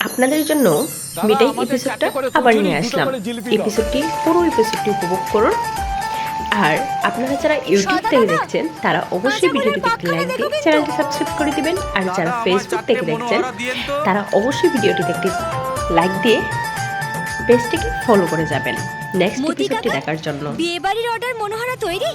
আপনাদের জন্য মিঠাই এপিসোডটা আবার নিয়ে আসলাম। পুরো এপিসোডটি উপভোগ করুন। আর আপনারা যারা ইউটিউব থেকে দেখছেন তারা অবশ্যই ভিডিওটিতে একটি লাইক দিয়ে চ্যানেলটি সাবস্ক্রাইব করে দিবেন। আর যারা ফেসবুক থেকে দেখছেন তারা অবশ্যই ভিডিওটিতে একটি লাইক দিয়ে পেজটিকে ফলো করে যাবেন নেক্সট এপিসোডটি দেখার জন্য। বিয়েবাড়ির অর্ডার মনোহরা তৈরি?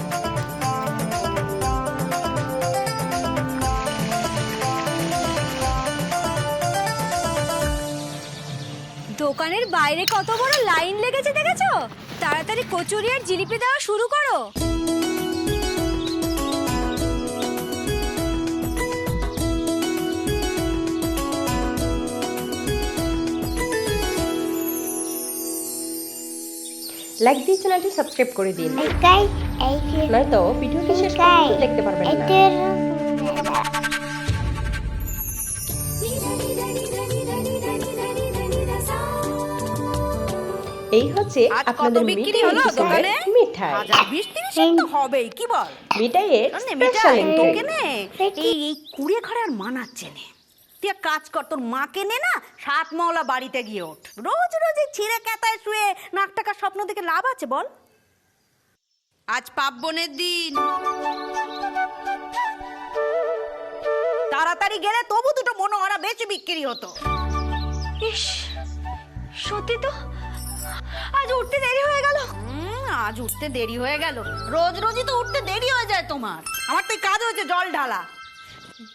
দোকানের বাইরে কত বড় লাইন লেগেছে দেখেছো? তাড়াতাড়ি কচুরি আর জিলিপি দেওয়া শুরু করো। লাইক দিয়ে চ্যানেলটি সাবস্ক্রাইব করে দিন, নয়তো ভিডিওটি শেষ পর্যন্ত দেখতে পারবেন না। এই হচ্ছে আপনাদের মিঠাই মিঠাই। হবেই কি বল? মিঠাইয়ের স্পেশাল তোকে নে এই কুড়িয়ে ঘরে আর মানাচ্ছে নে। তুই এক কাজ কর, তোর মাকে নে না, 7 মহলা বাড়িতে গিয়ে ওঠ। রোজ রোজ ছিঁড়ে কেতায় শুয়ে নাক টাকার স্বপ্ন দেখে লাভ আছে বল? আজ পার্বণের দিন, তাড়াতাড়ি গেলে তবু দুটো মনোহরা বেশি বিক্রি হতো। ইস, সত্যি তো আজ উঠতে দেরি হয়ে গেল। আজ উঠতে দেরি হয়ে গেল? রোজ রোজই তো উঠতে দেরি হয়ে যায় তোমার। আমার তো কাজ হয়েছে জল ঢালা।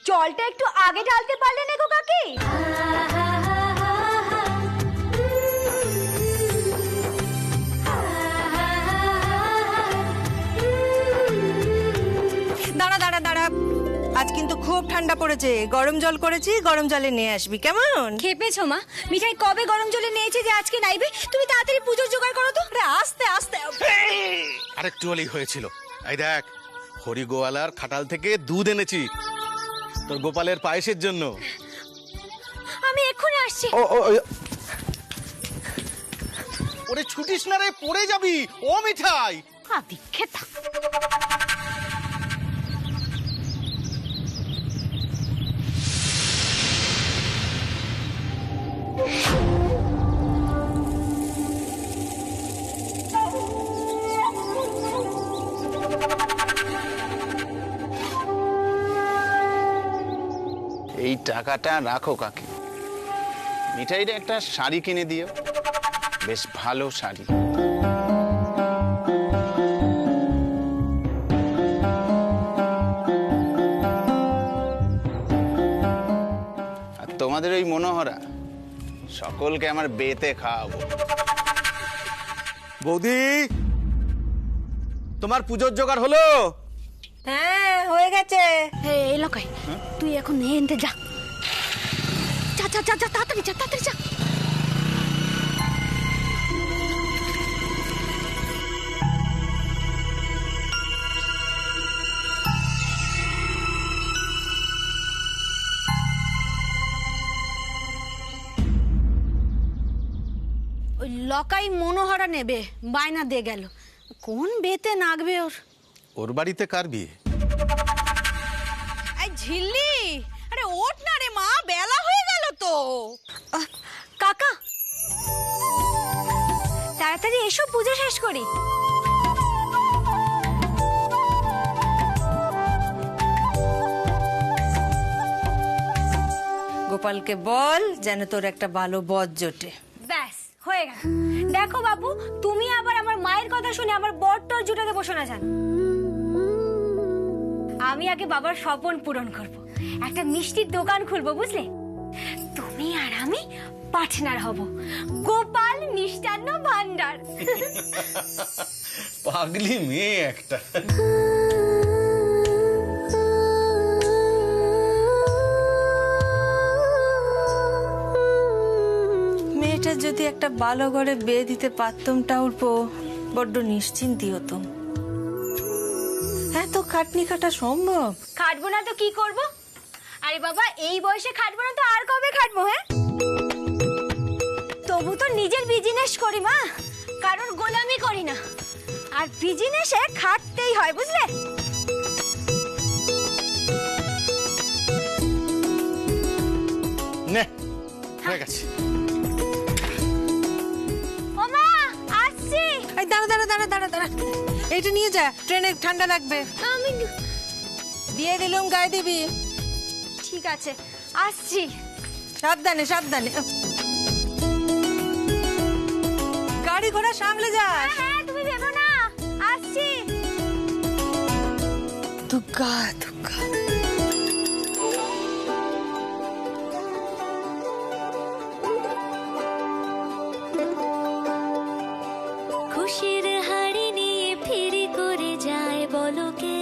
জলটা একটু আগে ঢালতে পারলে না গো কাকি? দাঁড়া দাঁড়া দাঁড়া, আজ কিন্তু খুব ঠান্ডা পড়েছে। গরম জল করেছি, গরম জলে নিয়ে আসবি কেমন? খেপেছো মা? মিঠাই কবে গরম জলে নিয়েছে যে আজকে নাইবে? তুমি তাড়াতাড়ি পুজোর জোগাড় করো তো। আস্তে আস্তে। আরেকটু হলেই হয়েছিল। এই দেখ, হরি গোয়ালার খাটাল থেকে দুধ এনেছি তোর গোপালের পায়েসের জন্য। আমি এক্ষুনি আসছি। ওরে ছুটিস না রে, পড়ে যাবি। ও মিঠাই, খেতা এই টাকাটা রাখো কাকি। মিঠাইটা একটা শাড়ি কিনে দিও, বেশ ভালো শাড়ি। আর তোমাদের ওই মনোহরা সকলকে আমার বেতে খাওয়াবো। বৌদি, তোমার পুজোর জোগাড় হলো? হ্যাঁ, হয়ে গেছে। এই লোকাই, তুই এখন এনতে যা। যা যা যা যা, তাড়াতাড়ি যা, তাড়াতাড়ি যা। ওই লকাই মনোহরা নেবে, বায়না দিয়ে গেল। কোন বেতে নাগবে ওর? ওর বাড়িতে কার বিয়ে? এই ঝিল্লি, আরে ওঠ না রে মা, বেলা হয়ে গেল তো। কাকা, তাড়াতাড়ি এসো, পুজো শেষ করি। গোপালকে বল যেন তোর একটা ভালো বর জোটে। ব্যাস হয়ে গেল। দেখো বাবু, তুমি আবার আমার মায়ের কথা শুনে আমার বরটার জুটাতে বসো না জানো। আমি আগে বাবার স্বপ্ন পূরণ করব, একটা মিষ্টির দোকান খুলবো, বুঝলে? তুমি আর আমি পার্টনার হব, গোপাল মিষ্টান্ন ভান্ডার। পাগলি মেয়ে একটা। মেয়েটা যদি একটা ভালো ঘরে বিয়ে দিতে পারতাম টাউরপো, বড্ড নিশ্চিন্তি হতাম। হ্যাঁ, তো খাটনি খাটা সম্ভব? খাটবো না তো কি করব? আরে বাবা, এই বয়সে খাটবো না তো আর কবে খাটবো? হ্যাঁ, তবু তো নিজের বিজনেস করি মা, কারোর গোলামি করি না। আর বিজনেসে খাটতেই হয়, বুঝলে? নে হয়ে গেছে। ও মা, আসছি। এই দাঁড়া দাঁড়া দাঁড়া দাঁড়া দাঁড়া, এইটা নিয়ে যা, ট্রেনে ঠান্ডা লাগবে। আমি দিয়ে দিলুম, গায়ে দিবি। ঠিক আছে, আসছি। সাবধানে সাবধানে, গাড়ি ঘোড়া সামলে যা। হ্যাঁ, তুমি ভেবো না, আসছি। দুগ্গা দুগ্গা। খুশির হাড়ি নিয়ে ফিরি করে যায় বলকে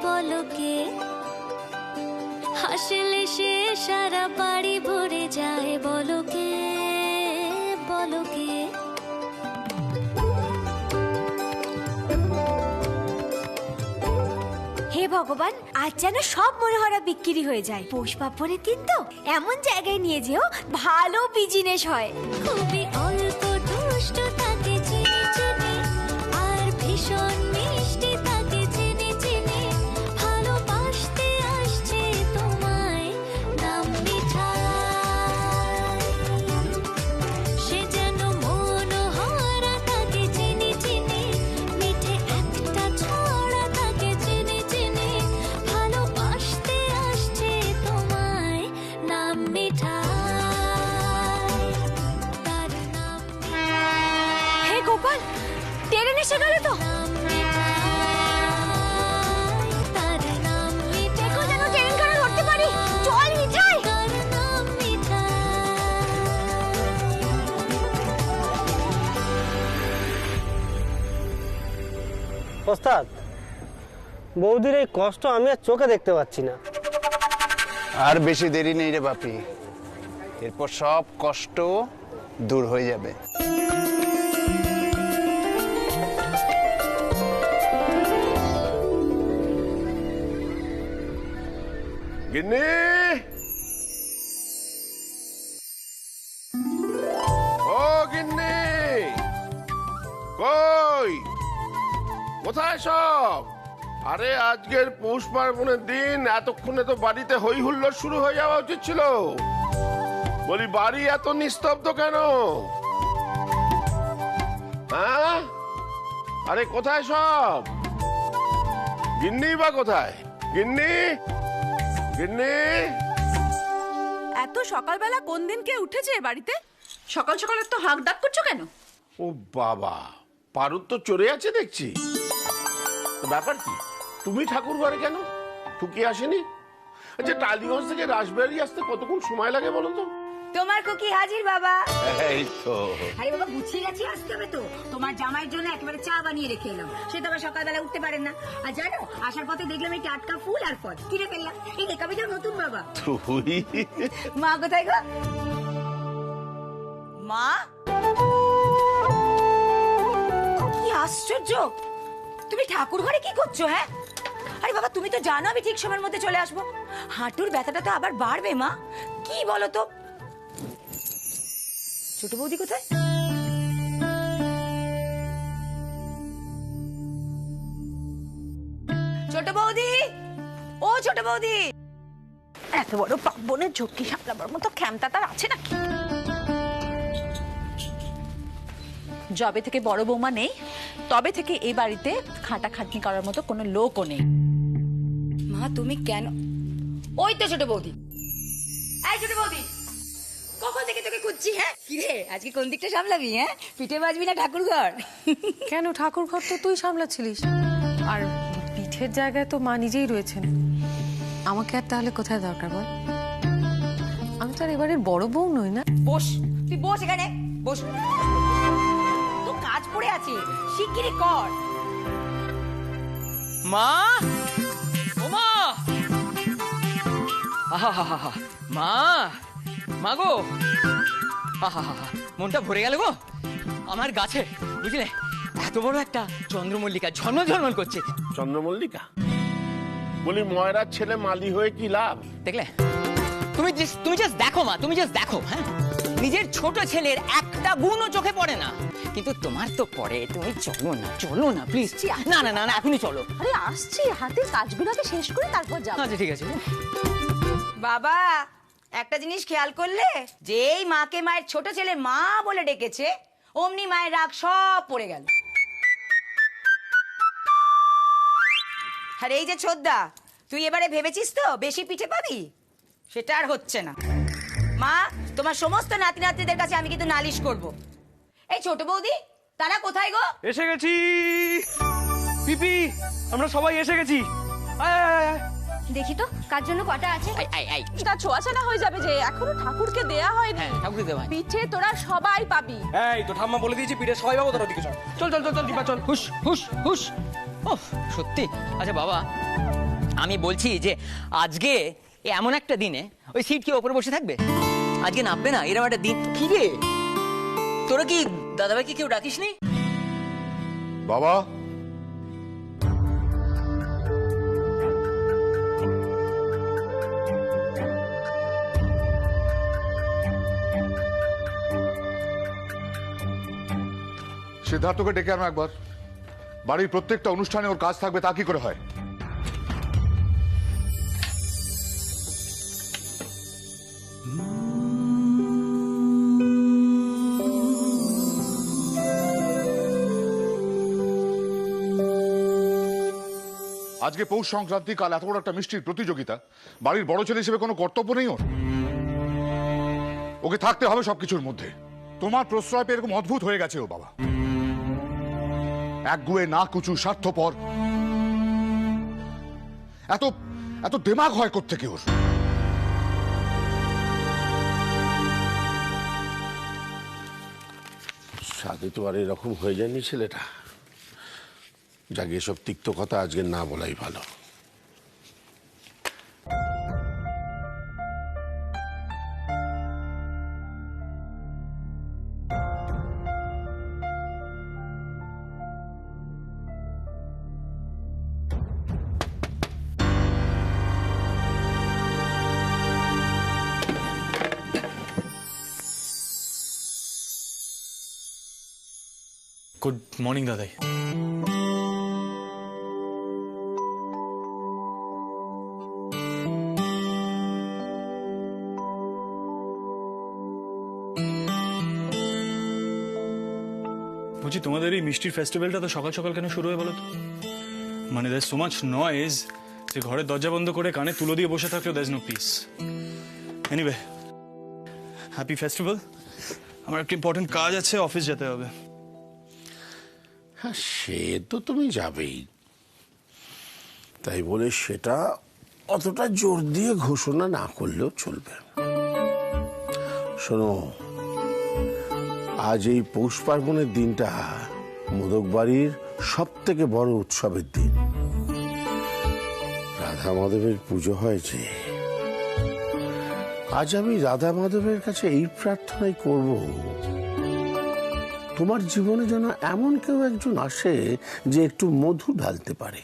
বলকে, হাসলে সে সারা বাড়ি ভরে যায় বলকে বলকে। হে ভগবান, আজ যেন সব মনোহরা বিক্রি হয়ে যায়। পৌষ পার্বণের দিন তো এমন জায়গায় নিয়ে যেও ভালো বিজনেস হয়। খুবই অল্প দুষ্ট তাকে চিনি চিনি, আর ভীষণ মিষ্টি তাকে চিনি চিনি। ভালোবাসতে আসছে তোমায় নাম মিঠাই, সে যেন মনোহরা তাকে চিনি চিনি। মিঠে একটা ছড়া তাকে চিনি চিনি, ভালোবাসতে আসছে তোমায় নাম মিঠাই, তার নাম। হে গোপাল, ট্রেন এসে গেল তো। তার নাম মিঠাই, দেখো যেন ট্রেনখানা ধরতে পারি। চল মিঠাই। তার নাম মিঠাই। ওস্তাদ, বৌদির এই কষ্ট আমি আর চোখে দেখতে পাচ্ছি না। আর বেশি দেরি নেই রে বাপি, এরপর সব কষ্ট দূর হয়ে যাবে। গিন্নি, ও গিন্নি, কই কোথায় সব? আরে আজকের পৌষ পার্বণের দিন, এতক্ষণে তো বাড়িতে হই হুল্লোড় শুরু হয়ে যাওয়া উচিত ছিল। বলি বাড়ি এত নিস্তব্ধ কেন? হ্যাঁ, আরে কোথায় সব? গিন্নি বা কোথায়? গিন্নি, গিন্নি। এত সকালবেলা কোন দিন কে উঠেছে বাড়িতে? সকাল সকাল তো হাঁক ডাক করছো কেন? ও বাবা, পারুদ তো চড়ে আছে দেখছি। তো ব্যাপার কি? তুমি ঠাকুর ঘরে কেন? টুকি আসেনি? আচ্ছা, টালিগঞ্জ থেকে রাসবিহারী আসতে কতক্ষণ সময় লাগে বলো তো? তোমার কুকি হাজির বাবা। এই তো। আরে বাবা, গুছিয়ে গেছি, আসতে হবে তো। তোমার জামাইয়ের জন্য একেবারে চা বানিয়ে রেখে এলাম। সে তো আবার সকালবেলা উঠতে পারেন না। আর জানো, আসার পথে দেখলাম এই টাটকা ফুল আর ফল কিনে ফেললাম। এই দেখাবিটা নতুন বাবা। তুই মা কোথায় গো? মা, কি আশ্চর্য! তুমি ঠাকুর ঘরে কি করছো? হ্যাঁ, আরে বাবা, তুমি তো জানো আমি ঠিক সময়ের মধ্যে চলে আসবো। হাঁটুর ব্যথাটা তো আবার বাড়বে মা। কি বলো তো? ছোট বৌদি কোথায়? ছোট বৌদি, ও ছোট বৌদি, এত বড় পাব্বনের ঝক্কি সামলাবার মতো ক্ষমতা তার আছে নাকি? যবে থেকে বড় বৌমা নেই, তবে থেকে এই বাড়িতে খাটাখাটনি করার মতো কোনো লোকও নেই। মা, তুমি কেন? ওই তো ছোট বৌদি। এই ছোট বৌদি, কখন থেকে তোকে খুঁজছি। হ্যাঁ, কি রে, আজকে কোন দিকটা সামলাবি? হ্যাঁ, পিঠে বাজবি না ঠাকুর ঘর? কেন, ঠাকুর ঘর তো তুই সামলাচ্ছিলিস, আর পিঠের জায়গায় তো মা নিজেই রয়েছেন। আমাকে আর তাহলে কোথায় দরকার বল? আমি তো আর এবারের বড় বউ নই না। বস, তুই বস এখানে, বস। তো কাজ পড়ে আছে, শিগগিরই কর। মা, ও মা, আহা হা হা, মা, মা গো, আহা হা, মনটা ভরে গেল গো আমার গাছে, বুঝলে? এত বড় একটা চন্দ্রমল্লিকা ঝলমল ঝলমল করছে। চন্দ্রমল্লিকা? বলি ময়রার ছেলে মালি হয়ে কি লাভ? দেখলে? তুমি জাস্ট দেখো মা, তুমি জাস্ট দেখো। হ্যাঁ, নিজের ছোট ছেলের একটা গুণও চোখে পড়ে না, কিন্তু তোমার তো পড়ে। তুমি চলো না প্লিজ। না না না না, এখনই চলো। আরে আসছি, হাতে কাজগুলোকে শেষ করে তারপর যাবো। আচ্ছা ঠিক আছে। বাবা, একটা জিনিস খেয়াল করলে, যেই মাকে মায়ের ছোট ছেলে মা বলে ডেকেছে, অমনি মায়ের রাগ সব পড়ে গেল। আর এই যে ছোদ্দা, তুই এবারে ভেবেছিস তো বেশি পিঠে পাবি? সেটা আর হচ্ছে না। মা, তোমার সমস্ত নাতি নাতনিদের কাছে আমি কিন্তু নালিশ করব। এই ছোট বৌদি, তারা কোথায় গো? এসে গেছি পিপি, আমরা সবাই এসে গেছি। আয়, আয়, আয়, আয়। দেখি তো কার জন্য কটা আছে। তা ছোঁয়াছানা হয়ে যাবে যে, এখনো ঠাকুরকে দেয়া হয়নি। ঠাকুর দেওয়া হয়। পিঠে তোরা সবাই পাবি। এই তো ঠাম্মা বলে দিয়েছি পিঠে সবাই পাবো, তোর ওদিকে চল। চল চল চল চল দীপা চল। হুশ হুশ হুশ। ওহ, সত্যি। আচ্ছা বাবা, আমি বলছি যে আজকে এমন একটা দিনে ওই সিট কি ওপরে বসে থাকবে? আজকে নামবে না? এরকম একটা দিন। কি রে, তোরা কি দাদাভাইকে কেউ ডাকিস নি? বাবা, সিদ্ধার্থকে ডেকে আনো একবার। বাড়ির প্রত্যেকটা অনুষ্ঠানে ওর কাজ থাকবে, তা কি করে হয়? আজকে পৌষ সংক্রান্তি, কাল এত বড় একটা মিষ্টির প্রতিযোগিতা, বাড়ির বড় ছেলে হিসেবে কোনো কর্তব্য নেই ওর? ওকে থাকতে হবে সবকিছুর মধ্যে। তোমার প্রশ্রয় পেয়ে এরকম অদ্ভুত হয়ে গেছে ও বাবা। একগুয়ে, না কুচু, স্বার্থপর। এত এত দিমাগ হয় কোত্থেকে ওর? সাথে তো আর এরকম হয়ে যায়নি ছেলেটা। যাকে এসব তিক্ত কথা আজকে না বলাই ভালো। গুড মর্নিং দাদাই। বলছি, তোমাদের এই মিষ্টির ফেস্টিভ্যালটা তো সকাল সকাল কেন শুরু হয়ে বলো তো? মানে দ্যার সো মাচ নয়েজ যে ঘরের দরজা বন্ধ করে কানে তুলো দিয়ে বসে থাকলেও there is no peace. Anyway, happy festival. আমার একটা ইম্পর্টেন্ট কাজ আছে, অফিস যেতে হবে। হ্যাঁ, সে তো তুমি যাবেই, তাই বলে সেটা অতটা জোর দিয়ে ঘোষণা না করলেও চলবে। শোনো, আজ এই পৌষ পার্বণের দিনটা মোদক বাড়ির সব থেকে বড় উৎসবের দিন। রাধা মাধবের পুজো হয়েছে। আজ আমি রাধা মাধবের কাছে এই প্রার্থনাই করব, তোমার জীবনে যেন এমন কেউ একজন আসে যে একটু মধু ঢালতে পারে।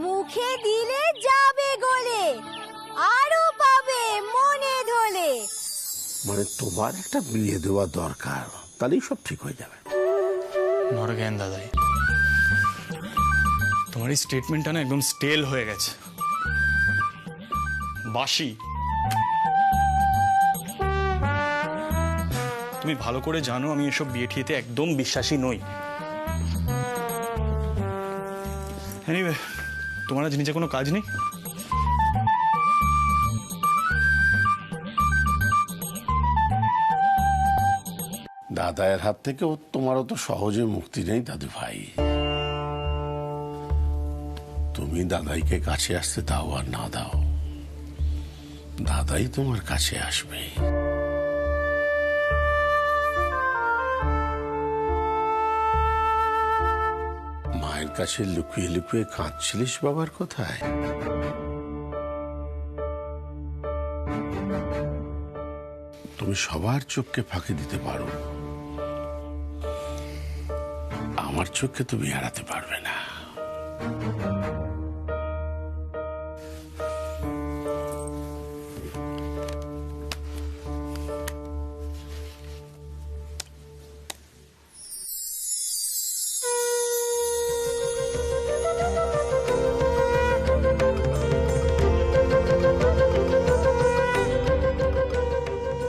মুখে দিলে যাবে গলে, আরো পাবে মনে ধলে। মানে তোমার একটা বিয়ে দেওয়া দরকার, তাহলেই সব ঠিক হয়ে যাবে। নট অ্যাগেন দাদাই, তোমার এই স্টেটমেন্টটা না একদম স্টেল হয়ে গেছে, বাসি। তুমি ভালো করে জানো আমি এসব বিয়ে ঠিয়েতে একদম বিশ্বাসী নই। এনিওয়ে, তোমার আজ নিজে কোনো কাজ নেই? দাদায়ের হাত থেকেও তোমারও তো সহজে মুক্তি নেই দাদু ভাই। তুমি দাদাইকে কাছে আসতে দাও আর না দাও, দাদাই তোমার কাছে আসবে। মায়ের কাছে লুকিয়ে লুকিয়ে কাঁদছিলিস বাবার কোথায়? তুমি সবার চোখকে ফাঁকি দিতে পারো, আমার চোখকে তুমি এড়াতে পারবে না।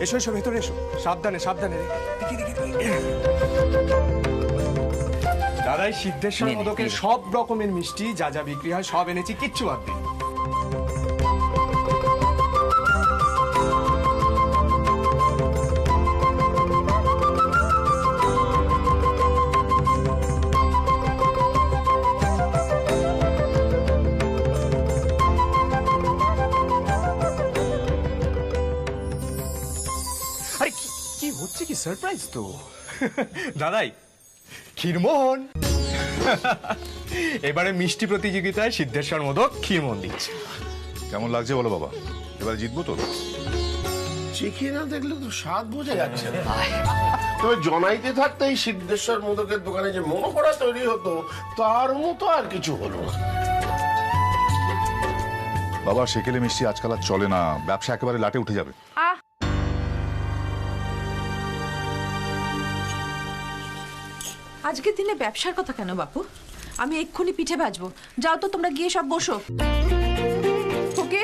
এসো এসো ভেতরে এসো, সাবধানে সাবধানে রে। দাদা এই সিদ্ধেশ্বর মোদকের সব রকমের মিষ্টি যা যা বিক্রি হয় সব এনেছি, কিচ্ছু বাদ দিই। আরে কি হচ্ছে কি সারপ্রাইজ তো দাদাই, ক্ষীরমোহন এবারে মিষ্টি প্রতিযোগিতায় সিদ্ধেশ্বর মোদক ক্ষীরমোহন দিচ্ছে। কেমন লাগছে বলো বাবা, এবারে জিতবো তো? চিখি না দেখলে তো স্বাদ বোঝা যাচ্ছে না। তবে জনাইতে থাকতে এই সিদ্ধেশ্বর মোদকের দোকানে যে মনোহরা তৈরি হতো তার মতো আর কিছু হলো না। বাবা সেকেলে মিষ্টি আজকাল আর চলে না, ব্যবসা একেবারে লাটে উঠে যাবে। আজকের দিনে ব্যবসার কথা কেন বাপু? আমি এক্ষুনি পিঠে ভাজবো। যাও তো তোমরা গিয়ে সব বসো। ওকে,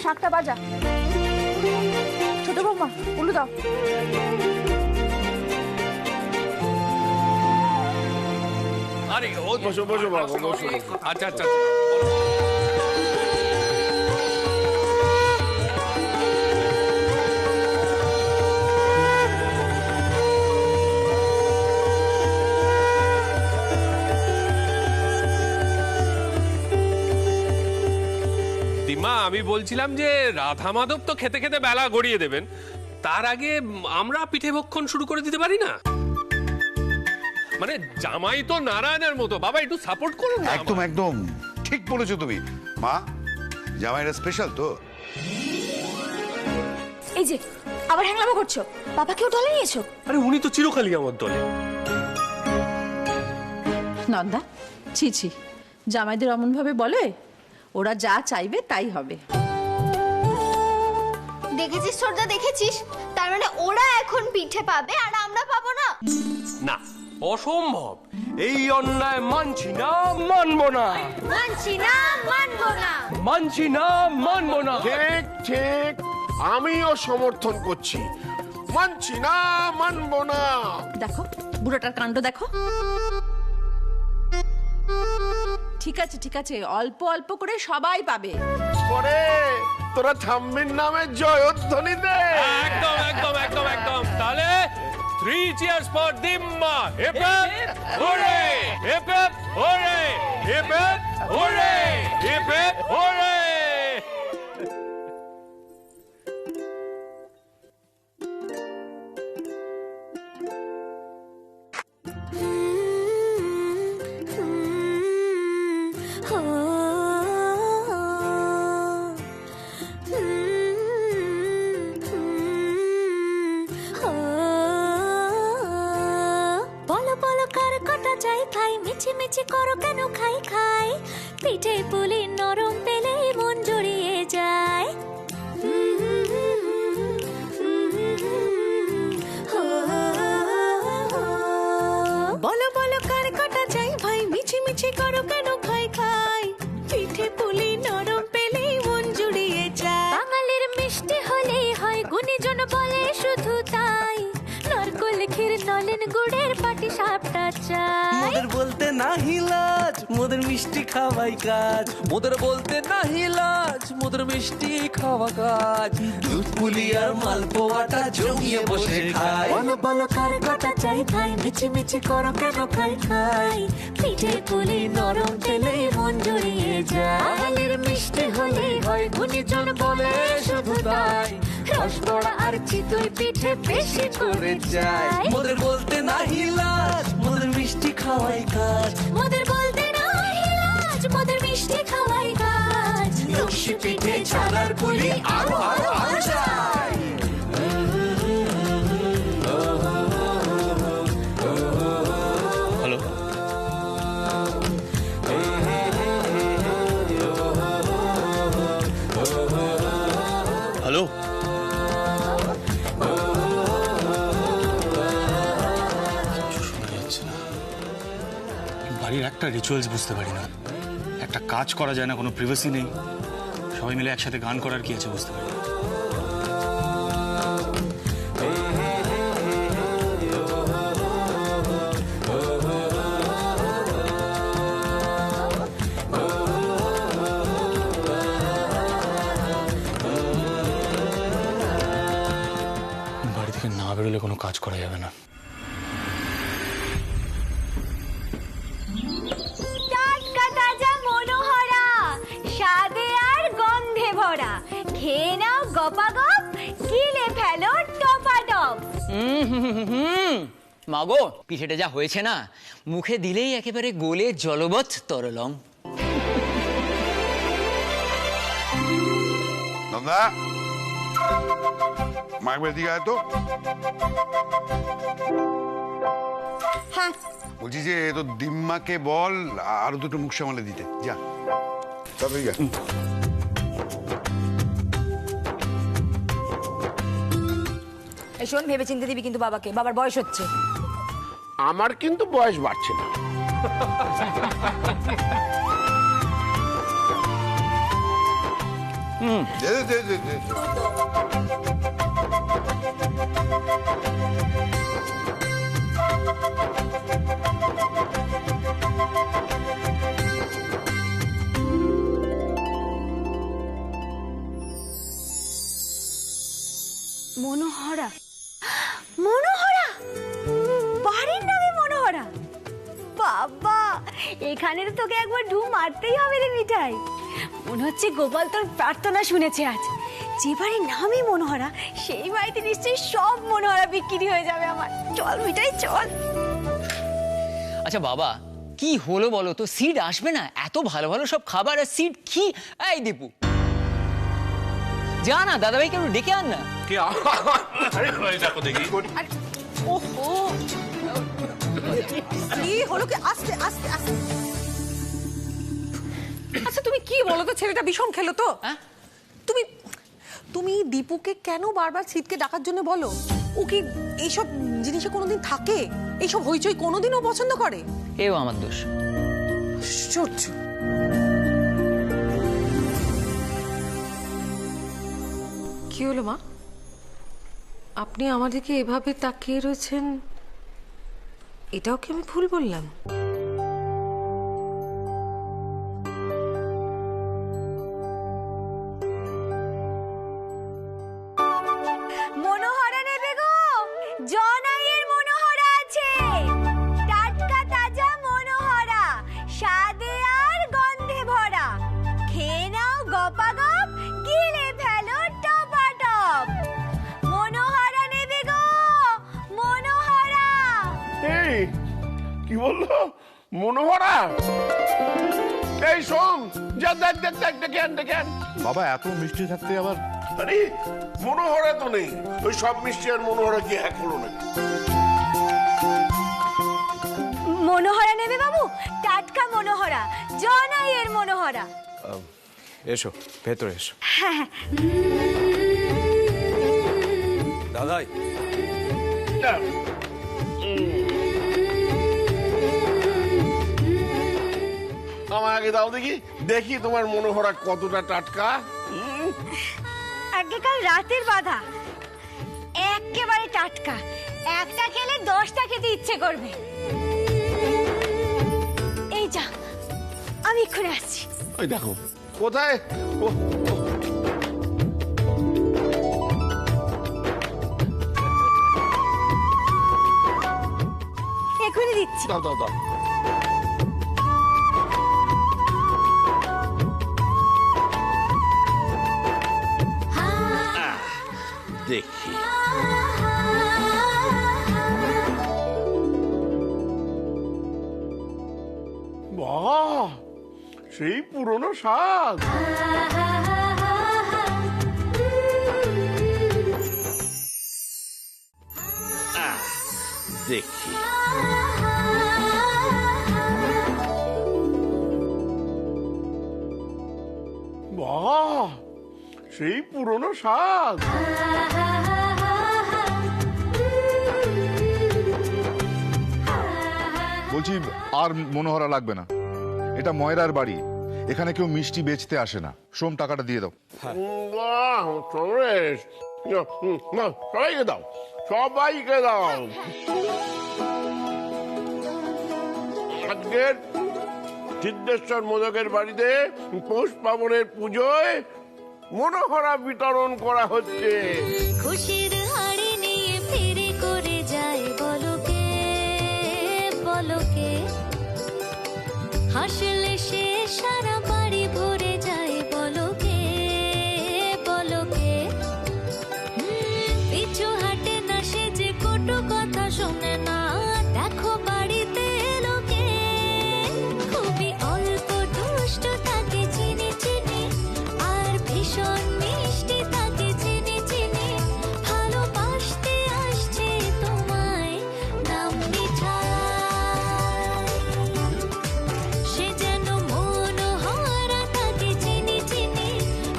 শাকটা বাজা। ছোট বৌমা উলু দাও। আরে ও বসো বসো বাবা, বসো। আচ্ছা আচ্ছা। দিমা, আমি বলছিলাম যে রাধা মাধব তো খেতে খেতে বেলা গড়িয়ে দেবেন, তার আগে আমরা পিঠে ভক্ষণ শুরু করে দিতে পারি না? মানে জামাই তো নারায়ণের মতো, বাবা একটু সাপোর্ট করুন না। একদম একদম ঠিক বলেছো তুমি মা, জামাইরা স্পেশাল তো। এই যে আবার হ্যাংলামো করছো, বাবাকেও দলে নিয়েছো? আরে উনি তো চিরকালই আমার দলে। নন্দা, ছি ছি, জামাইদের অমন ভাবে বলে? ওরা যা চাইবে তাই হবে। দেখেছিস ছোটদা, দেখেছিস? তার মানে ওরা এখন পিঠে পাবে আর আমরা পাবো না? না, অসম্ভব। এই অন্যায় মানছি না, মানবো না। মানছি না, মানবো না। মানছি না, মানবো না। ঠিক ঠিক, আমিও সমর্থন করছি। মানছি না, মানবো না। দেখো বুড়োটার কাণ্ড দেখো। ঠিক আছে ঠিক আছে, অল্প অল্প করে সবাই পাবে। পরে তোরা থাম্বির নামে জয়ধ্বনি দে। একদম একদম একদম একদম। তাহলে 3 cheers for Dimma. Hip hip hooray! Hip hip hooray! Hip hip hooray! Hip hip hooray! বলো বলো কার কটা চাই খাই, মিছি মিছি করো কেন খাই খাই? পিঠে পুলি নরম পেলে মন জড়িয়ে যায়। বলো বলো কার কটা চাই ভাই, মিছি মিছি করো কেন খাই খাই? পিঠে পুলি নরম পেলে মন জুড়িয়ে যায়। বাঙালির মিষ্টি হলেই হয়, গুণীজন বলে শুধু তাই। নরকোল ক্ষীর নলেন গুড়ের পাটি সাপটা চাই। মোদের বলতে নাহি লাজ, মোদের মিষ্টি খাওয়াই কাজ। মোদের বলতে নাহি লাজ, মোদের মিষ্টি খাওয়া কাজ। দুধ পুলি আর মালপোয়াটা জমিয়ে বসে খাই। বলো বলো কার কটা চাই ভাই, মিছি মিছি করো কেন খাই খাই? পিঠে পুলি নরম পেলে মন জড়িয়ে যায়। বাঙালির মিষ্টি হলেই হয়, গুণীজন বলে শুধু তাই। রসবড়া আর চিতই পিঠে বেশি করে যায়। মোদের বলতে নাহি লাজ, মোদের মিষ্টি খাওয়াই কাজ। মোদের বলতে নাহি লাজ, মোদের মিষ্টি খাওয়াই কাজ। লস্যি পিঠে ছানার পুলি আরো আরো আরো চাই। হ্যালো, হ্যালো, বাড়ির একটা রিচুয়ালস বুঝতে পারি না, একটা কাজ করা যায় না, কোনো প্রিভেসি নেই, সবাই মিলে একসাথে গান করার কি আছে বুঝতে পারি না। বেরোলে কোনো কাজ করা যাবে না। টাটকা তাজা মনোহরা, স্বাদে আর গন্ধে ভরা, খেয়ে নাও গপাগপ, গিলে ফেলো টপাটপ। মাগো, পিঠেটা যা হয়েছে না, মুখে দিলেই একেবারে গোলে জলবৎ তরলং। দাদা মায়ের দিকে আয় তো। হ্যাঁ বলছি যে তো দিম্মাকে বল আরো দুটো মুখ সামলে দিতে, যা তবে যা। এই শোন, ভেবে চিন্তে দিবি কিন্তু বাবাকে, বাবার বয়স হচ্ছে। আমার কিন্তু বয়স বাড়ছে না। দে দে দে দে। মনোহরা, মনোহরা, বাড়ির নামে মনোহরা। বাবা, এখানে তো তোকে একবার ঢু মারতেই হবে রে মিঠাই। মনে হচ্ছে গোপাল তোর প্রার্থনা শুনেছে আজ। যে বাড়ির নামই মনোহরা, সেই বাড়িতে নিশ্চয়ই সব মনোহরা বিক্রি হয়ে যাবে আমার। চল মিঠাই চল। আচ্ছা বাবা, কি হলো বলো তো? সিড আসবে না? এত ভালো ভালো সব খাবার আর সিড কি? এই দীপু, যা না দাদাভাইকে একটু ডেকে আন না। কে? দেখো দেখি। ওহো, কি হলো কি? আস্তে আস্তে আস্তে। আচ্ছা তুমি কি বলো তো, ছেলেটা বিষম খেলো তো? তুমি তুমি দীপুকে কেন বারবার শীতকে ডাকার জন্য বলো? ও কি এইসব জিনিসে কোনোদিন থাকে? এইসব হইচই কোনোদিনও পছন্দ করে? এও আমার দোষ। আশ্চর্য। কি হলো মা? আপনি আমার দিকে এভাবে তাকিয়ে রয়েছেন, এটাও কি আমি ভুল বললাম? মনোহরা নেবে গো, জনাইয়ের মনোহরা আছে। টাটকা তাজা মনোহরা, স্বাদে আর গন্ধে ভরা, খেয়ে নাও গপাগপ, গিলে ফেলো টপাটপ। মনোহরা নেবে গো, মনোহরা। এই কি বললো? মনোহরা? এই শোন, যা দেখ দেখ দেখ দেখে আন দেখে আন। বাবা এত মিষ্টি থাকতে আবার? আরে মনোহরা তো নেই। ওই সব মিষ্টি আর মনোহরা কি এক হলো নাকি? মনোহরা নেবে বাবু, টাটকা মনোহরা, জনাইয়ের মনোহরা। এসো ভেতরে এসো। হ্যাঁ দাদাই, আমার আগে দাও দেখি, দেখি তোমার মনোহরা কতটা টাটকা। আগে কাল রাতের বাঁধা, একেবারে টাটকা। একটা খেলে 10টা খেতে ইচ্ছে করবে। এই যা, আমি এক্ষুনি আসছি। ওই দেখো কোথায়। এক্ষুনি দিচ্ছি। দাও দাও দাও। দেখি বাহ, সেই পুরনো স্বাদ। দেখি বাহ, সেই পুরনো স্বাদ। বলছি আর মনোহরা লাগবে না, এটা ময়রার বাড়ি, এখানে কেউ মিষ্টি বেচতে আসে না। সোম টাকাটা দিয়ে দাও। বাহ, চন্দ্রেশ, নাও, সবাইকে দাও, সবাইকে দাও। আজকের সিদ্ধেশ্বর মোদকের বাড়িতে পৌষ পাবনের পুজোয় মনোহরা বিতরণ করা হচ্ছে। খুশির হাড়ি নিয়ে ফিরে হাসলে সে সারা বাড়ি ভরে যায় বলকে বলকে পিছু হাটে না সে যে কটু কথা শোনে না দেখো বাড়িতে লোকে খুবই অল্প দুষ্ট তাকে চিনি চিনি আর ভীষণ মিষ্টি তাকে চিনি চিনি ভালোবাসতে আসছে তোমায় নাম মিঠাই সে যেন মনোহরা তাকে চিনি চিনি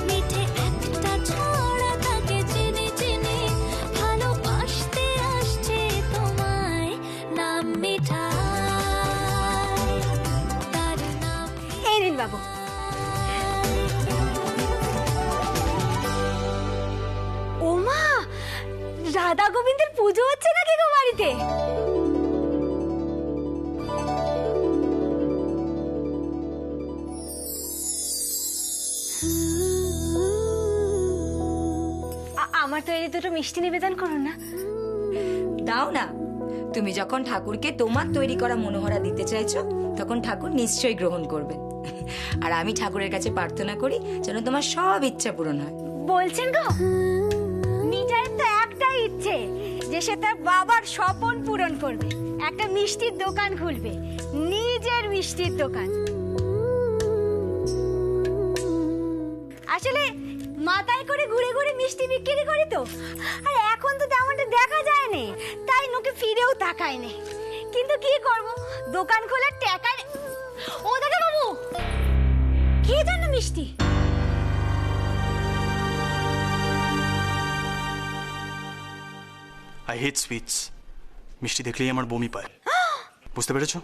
মিঠে একটা ছড়া তাকে চিনি চিনি ভালোবাসতে আসছে তোমায় নাম মিঠাই তার নাম এই নিন বাবু। ওমা, রাধা গোবিন্দের পুজো হচ্ছে নাকি গো বাড়িতে? আমার তো এই দুটো মিষ্টি নিবেদন করুন না। দাও না, তুমি যখন ঠাকুরকে তোমার তৈরি করা মনোহরা দিতে চাইছো তখন ঠাকুর নিশ্চয়ই গ্রহণ করবেন। আর আমি ঠাকুরের কাছে প্রার্থনা করি যেন তোমার সব ইচ্ছা পূরণ হয়। বলছেন গো, মিঠাইয়ের তো একটাই ইচ্ছে যে সে তার বাবার স্বপ্ন পূরণ করবে, একটা মিষ্টির দোকান খুলবে, নিজের মিষ্টির দোকান। আসলে মাথায় করে ঘুরে ঘুরে মিষ্টি বিক্রি করি তো, আর এখন তো তেমনটা দেখা যায় না, তাই লোকে ফিরেও তাকায় না। কিন্তু কি করব, দোকান খোলার টাকা নেই। ও দাদা বাবু, কি জানো মিষ্টি? I hate sweets. মিষ্টি দেখলেই আমার বমি পায়, বুঝতে পেরেছো?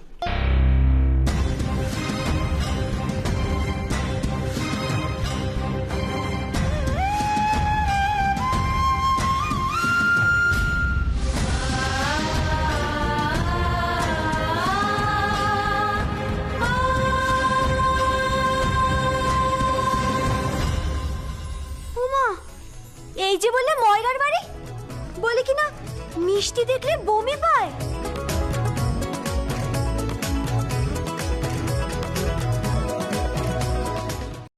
ওমা, এই যে বললে ময়রার বাড়ি, বলে কিনা মিষ্টি দেখলে বমি পায়।